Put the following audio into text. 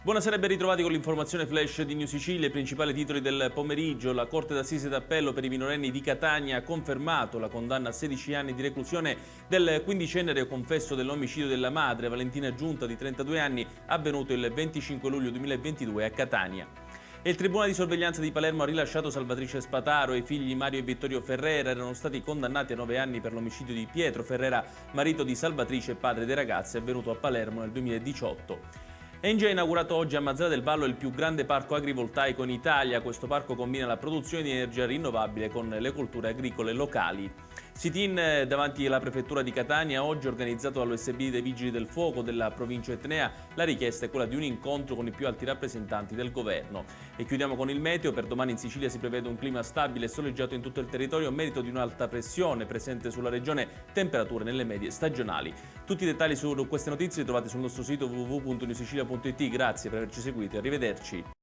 Buonasera e ben ritrovati con l'informazione flash di New Sicilia. I principali titoli del pomeriggio. La Corte d'Assise d'Appello per i minorenni di Catania ha confermato la condanna a 16 anni di reclusione del quindicenne reo confesso dell'omicidio della madre, Valentina Giunta, di 32 anni, avvenuto il 25 luglio 2022 a Catania. E il Tribunale di sorveglianza di Palermo ha rilasciato Salvatrice Spataro e i figli Mario e Vittorio Ferrera. Erano stati condannati a 9 anni per l'omicidio di Pietro Ferrera, marito di Salvatrice e padre dei ragazzi, avvenuto a Palermo nel 2018. ENGIE ha inaugurato oggi a Mazara del Vallo il più grande parco agrivoltaico in Italia. Questo parco combina la produzione di energia rinnovabile con le colture agricole locali. Sit-in davanti alla prefettura di Catania, oggi organizzato dall'OSB dei Vigili del Fuoco della provincia etnea. La richiesta è quella di un incontro con i più alti rappresentanti del governo. E chiudiamo con il meteo. Per domani in Sicilia si prevede un clima stabile e soleggiato in tutto il territorio a merito di un'alta pressione presente sulla regione, temperature nelle medie stagionali. Tutti i dettagli su queste notizie li trovate sul nostro sito www.newsicilia.it. Grazie per averci seguito e arrivederci.